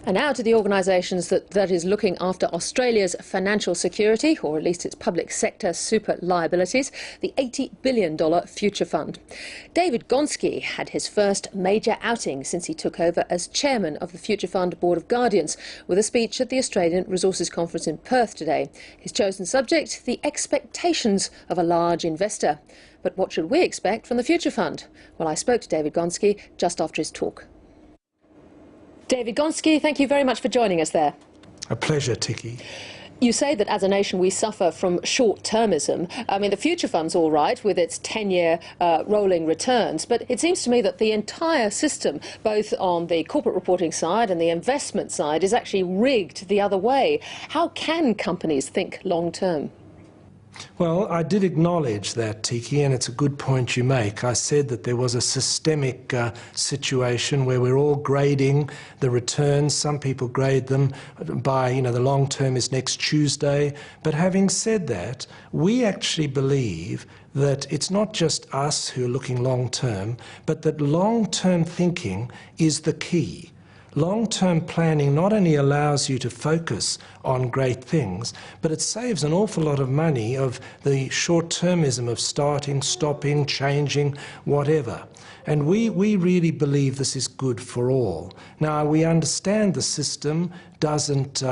And now to the organisations that is looking after Australia's financial security, or at least its public sector super liabilities, the $80 billion Future Fund. David Gonski had his first major outing since he took over as chairman of the Future Fund Board of Guardians, with a speech at the Australian Resources Conference in Perth today. His chosen subject, the expectations of a large investor. But what should we expect from the Future Fund? Well, I spoke to David Gonski just after his talk. David Gonski, thank you very much for joining us there. A pleasure, Tiki. You say that as a nation we suffer from short-termism. I mean, the Future Fund's all right with its 10-year rolling returns, but it seems to me that the entire system, both on the corporate reporting side and the investment side, is actually rigged the other way. How can companies think long-term? Well, I did acknowledge that, Tiki, and it's a good point you make. I said that there was a systemic situation where we're all grading the returns. Some people grade them by, the long term is next Tuesday. But having said that, we actually believe that it's not just us who are looking long term, but that long term thinking is the key. Long-term planning not only allows you to focus on great things, but it saves an awful lot of money of the short-termism of starting, stopping, changing, whatever. And we really believe this is good for all. Now, we understand the system doesn't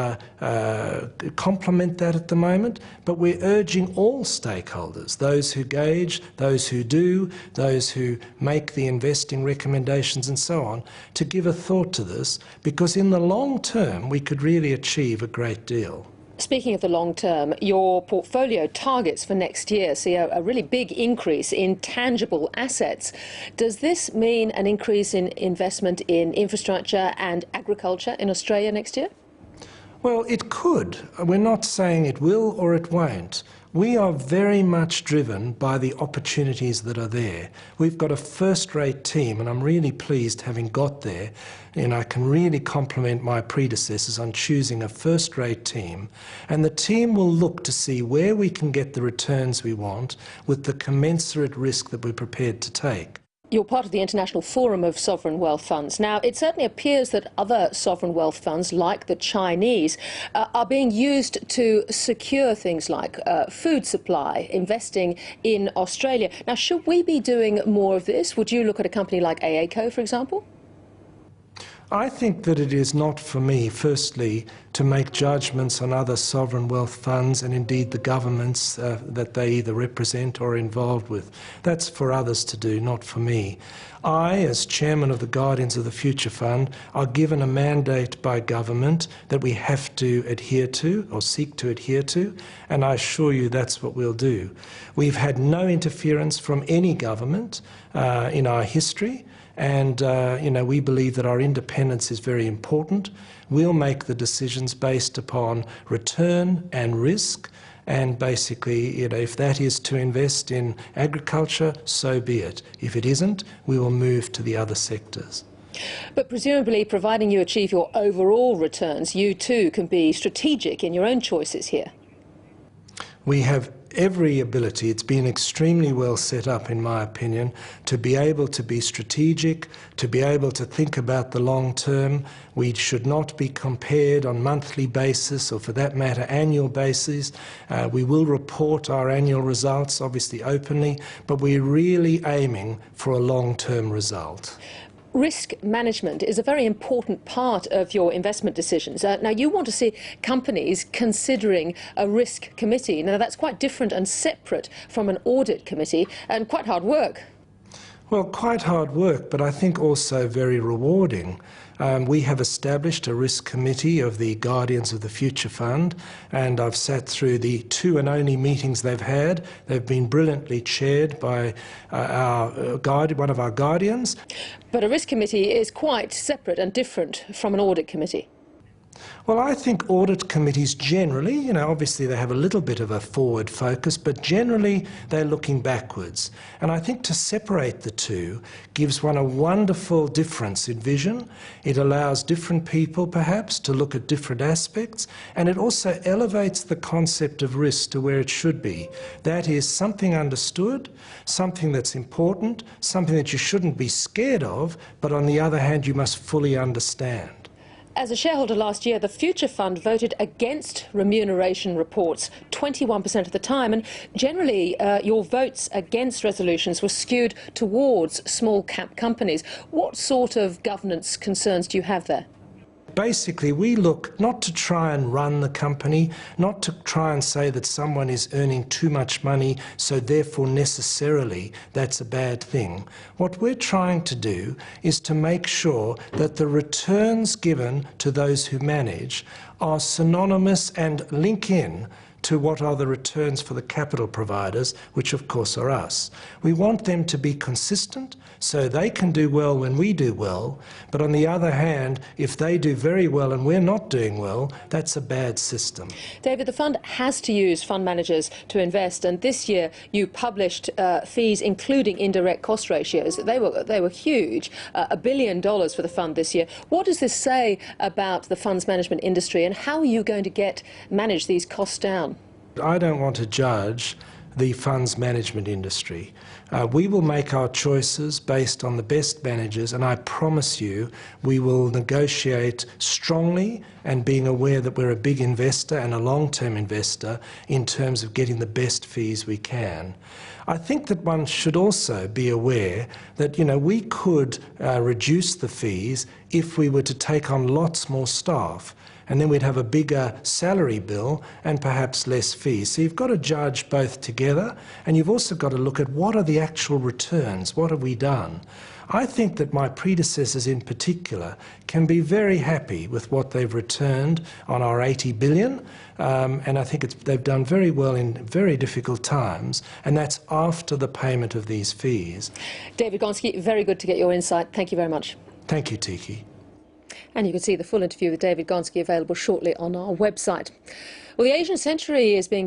complement that at the moment, but we're urging all stakeholders, those who gauge, those who do, those who make the investing recommendations and so on, to give a thought to this, because in the long term we could really achieve a great deal. Speaking of the long term, your portfolio targets for next year see a really big increase in tangible assets. Does this mean an increase in investment in infrastructure and agriculture in Australia next year? Well, it could. We're not saying it will or it won't. We are very much driven by the opportunities that are there. We've got a first-rate team, and I'm really pleased having got there. I can really compliment my predecessors on choosing a first-rate team. And the team will look to see where we can get the returns we want with the commensurate risk that we're prepared to take. You're part of the International Forum of Sovereign Wealth Funds. Now, it certainly appears that other sovereign wealth funds, like the Chinese, are being used to secure things like food supply, investing in Australia. Now, should we be doing more of this? Would you look at a company like AACo, for example? I think that it is not for me, firstly, to make judgments on other sovereign wealth funds and indeed the governments that they either represent or are involved with. That's for others to do, not for me. I, as chairman of the Guardians of the Future Fund, are given a mandate by government that we have to adhere to or seek to adhere to, and I assure you that's what we'll do. We've had no interference from any government in our history. And, we believe that our independence is very important. We'll make the decisions based upon return and risk. And basically, if that is to invest in agriculture, so be it. If it isn't, we will move to the other sectors. But presumably, providing you achieve your overall returns, you too can be strategic in your own choices here. We have every ability. It's been extremely well set up, in my opinion, to be able to be strategic, to be able to think about the long term. We should not be compared on monthly basis or, for that matter, annual basis. We will report our annual results, obviously openly, but we're really aiming for a long-term result. Risk management is a very important part of your investment decisions. Now, you want to see companies considering a risk committee. Now, that's quite different and separate from an audit committee and quite hard work. Well, quite hard work, but I think also very rewarding. We have established a risk committee of the Guardians of the Future Fund, and I've sat through the 2 and only meetings they've had. They've been brilliantly chaired by one of our guardians. But a risk committee is quite separate and different from an audit committee. Well, I think audit committees generally, obviously they have a little bit of a forward focus, but generally they're looking backwards. And I think to separate the two gives one a wonderful difference in vision. It allows different people, perhaps, to look at different aspects, and it also elevates the concept of risk to where it should be. That is something understood, something that's important, something that you shouldn't be scared of, but on the other hand, you must fully understand. As a shareholder last year, the Future Fund voted against remuneration reports 21% of the time, and generally your votes against resolutions were skewed towards small cap companies. What sort of governance concerns do you have there? Basically, we look not to try and run the company, not to try and say that someone is earning too much money, so therefore necessarily that's a bad thing. What we're trying to do is to make sure that the returns given to those who manage are synonymous and link in to what are the returns for the capital providers, which of course are us. We want them to be consistent so they can do well when we do well, but on the other hand, if they do very well and we're not doing well, that's a bad system. David, the fund has to use fund managers to invest, and this year you published fees including indirect cost ratios. They were huge, $1 billion for the fund this year. What does this say about the funds management industry, and how are you going to manage these costs down? I don't want to judge the funds management industry. We will make our choices based on the best managers, and I promise you we will negotiate strongly and being aware that we're a big investor and a long-term investor in terms of getting the best fees we can. I think that one should also be aware that, we could reduce the fees if we were to take on lots more staff, and then we'd have a bigger salary bill and perhaps less fees. So you've got to judge both together, and you've also got to look at what are the actual returns, what have we done. I think that my predecessors in particular can be very happy with what they've returned on our 80 billion, and I think they've done very well in very difficult times, and that's after the payment of these fees. David Gonski, very good to get your insight. Thank you very much. Thank you, Tiki. And you can see the full interview with David Gonski available shortly on our website. Well, the Asian century is being